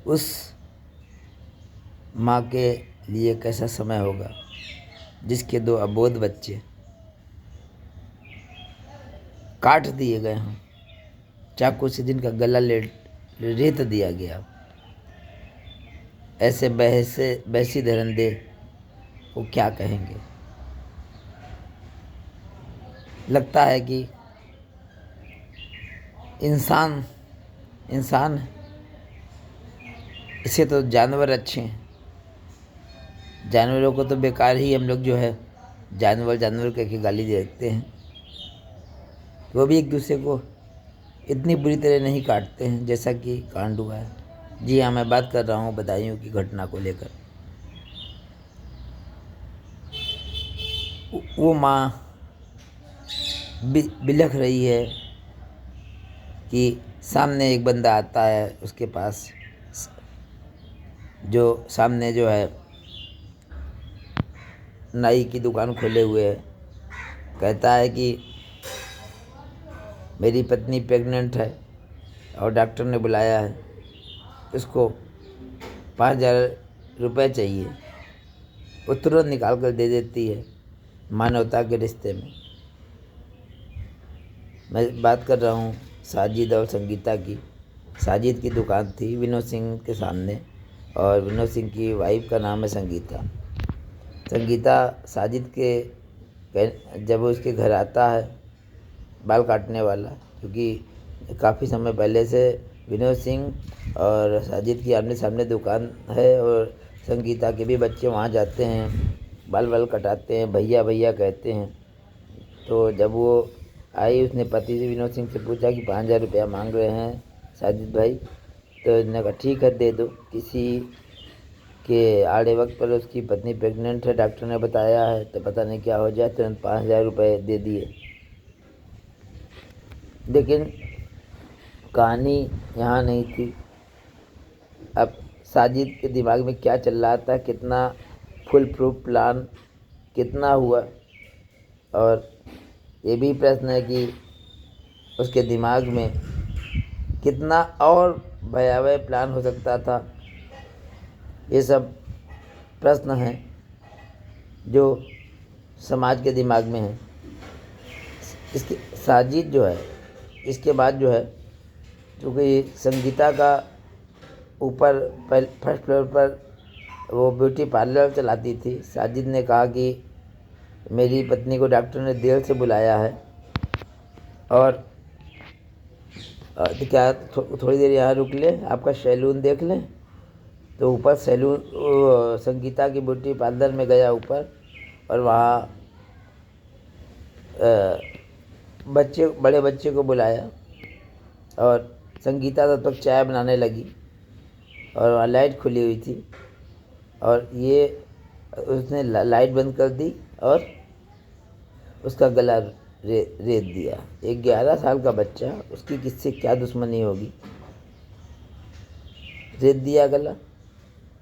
उस माँ के लिए कैसा समय होगा जिसके 2 अबोध बच्चे काट दिए गए हों, चाकू से जिनका गला रेत दिया गया। ऐसे बहसी धरंदे को क्या कहेंगे। लगता है कि इंसान है, इससे तो जानवर अच्छे हैं। जानवरों को तो बेकार ही हम लोग जो है जानवर कह के गाली देते हैं। वो भी एक दूसरे को इतनी बुरी तरह नहीं काटते हैं जैसा कि कांड हुआ है। जी हाँ, मैं बात कर रहा हूँ बदायूं की घटना को लेकर। वो माँ बिलख रही है कि सामने एक बंदा आता है उसके पास, जो सामने जो है नाई की दुकान खोले हुए है। कहता है कि मेरी पत्नी प्रेग्नेंट है और डॉक्टर ने बुलाया है, उसको 5,000 रुपये चाहिए। वो तुरंत निकाल कर दे देती है मानवता के रिश्ते में। मैं बात कर रहा हूँ साजिद और संगीता की। साजिद की दुकान थी विनोद सिंह के सामने और विनोद सिंह की वाइफ का नाम है संगीता। संगीता साजिद के जब उसके घर आता है बाल काटने वाला, क्योंकि काफ़ी समय पहले से विनोद सिंह और साजिद की आमने सामने दुकान है और संगीता के भी बच्चे वहाँ जाते हैं, बाल कटाते हैं, भैया भैया कहते हैं। तो जब वो आई उसने पति से विनोद सिंह से पूछा कि 5,000 रुपया मांग रहे हैं साजिद भाई। तो उसने कहा ठीक है दे दो। किसी के आड़े वक्त पर उसकी पत्नी प्रेग्नेंट है, डॉक्टर ने बताया है, तो पता नहीं क्या हो जाए, तुरंत 5,000 रुपये दे दिए। लेकिन कहानी यहाँ नहीं थी। अब साजिद के दिमाग में क्या चल रहा था, कितना फुल प्रूफ प्लान कितना हुआ, और ये भी प्रश्न है कि उसके दिमाग में कितना और भयावह प्लान हो सकता था। ये सब प्रश्न हैं जो समाज के दिमाग में हैं। इसके साजिद जो है इसके बाद जो है, क्योंकि संगीता का ऊपर फर्स्ट फ्लोर पर वो ब्यूटी पार्लर चलाती थी। साजिद ने कहा कि मेरी पत्नी को डॉक्टर ने देर से बुलाया है और क्या थोड़ी देर यहाँ रुक ले, आपका सैलून देख लें। तो ऊपर सैलून संगीता की ब्यूटी पार्लर में गया ऊपर, और वहाँ बड़े बच्चे को बुलाया और संगीता तब तक चाय बनाने लगी और वहाँ लाइट खुली हुई थी, और ये उसने लाइट बंद कर दी और उसका गला रेत दिया। एक 11 साल का बच्चा, उसकी किससे क्या दुश्मनी होगी, रेत दिया गला।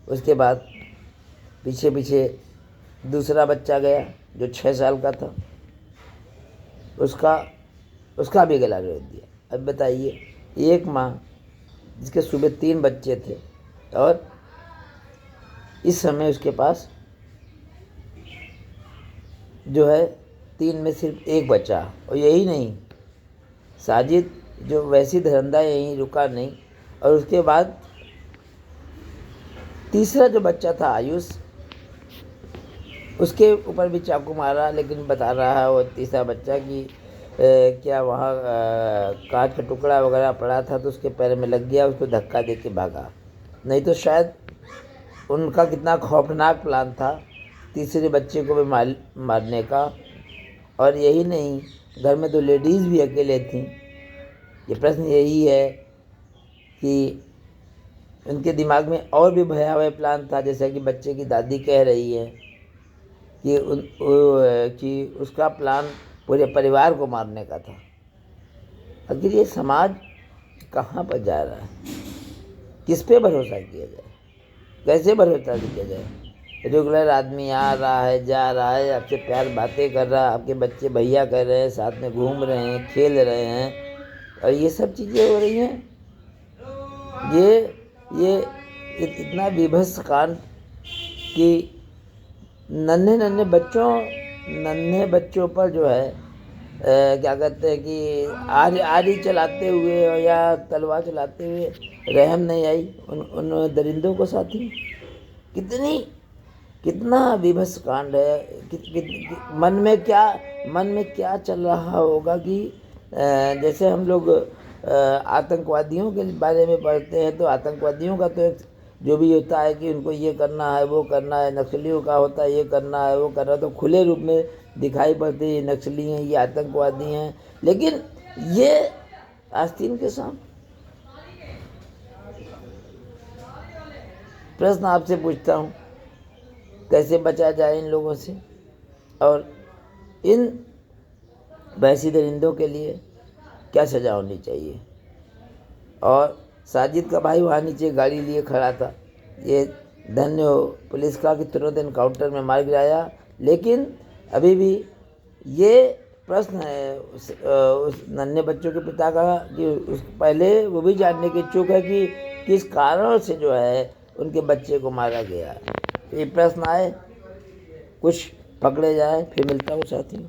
उसके बाद पीछे पीछे दूसरा बच्चा गया जो 6 साल का था, उसका भी गला रेत दिया। अब बताइए, एक माँ जिसके सुबह 3 बच्चे थे और इस समय उसके पास जो है 3 में सिर्फ 1 बचा। और यही नहीं, साजिद जो वैसी धंधा यहीं रुका नहीं, और उसके बाद तीसरा जो बच्चा था आयुष, उसके ऊपर भी चाकू मारा। लेकिन बता रहा है वो तीसरा बच्चा कि क्या वहाँ कांच का टुकड़ा वगैरह पड़ा था तो उसके पैर में लग गया, उसको धक्का दे के भागा। नहीं तो शायद उनका कितना खौफनाक प्लान था तीसरे बच्चे को भी मारने का। और यही नहीं, घर में तो लेडीज़ भी अकेले थीं। ये प्रश्न यही है कि उनके दिमाग में और भी भयावह प्लान था, जैसा कि बच्चे की दादी कह रही है कि उसका प्लान पूरे परिवार को मारने का था। आखिर ये समाज कहाँ पर जा रहा है, किस पे भरोसा किया जाए, कैसे भरोसा किया जाए। रेगुलर आदमी आ रहा है, जा रहा है, आपसे प्यार बातें कर रहा है, आपके बच्चे भैया कर रहे हैं, साथ में घूम रहे हैं, खेल रहे हैं, और ये सब चीज़ें हो रही हैं। ये इतना बीभत्स कांड कि नन्हे बच्चों पर जो है क्या कहते हैं कि आरी चलाते हुए या तलवार चलाते हुए रहम नहीं आई उन दरिंदों को साथी। कितना बीभत्स कांड है मन में क्या चल रहा होगा कि जैसे हम लोग आतंकवादियों के बारे में पढ़ते हैं तो आतंकवादियों का तो एक जो भी होता है कि उनको ये करना है वो करना है, नक्सलियों का होता है ये करना है वो करना है, तो खुले रूप में दिखाई पड़ते हैं ये नक्सली हैं ये आतंकवादी हैं। लेकिन ये आस्तीन के सामने प्रश्न आपसे पूछता हूँ, कैसे बचा जाए इन लोगों से और इन वैसी दरिंदों के लिए क्या सज़ा होनी चाहिए। और साजिद का भाई वहाँ नीचे गाड़ी लिए खड़ा था, ये धन्य हो पुलिस का कि तुरंत इनकाउंटर में मार गिराया। लेकिन अभी भी ये प्रश्न है उस नन्हे बच्चों के पिता का कि उस पहले वो भी जानने की इच्छुक है कि किस कारण से जो है उनके बच्चे को मारा गया। ये प्रश्न आए, कुछ पकड़े जाए। फिर मिलता हूँ साथियों।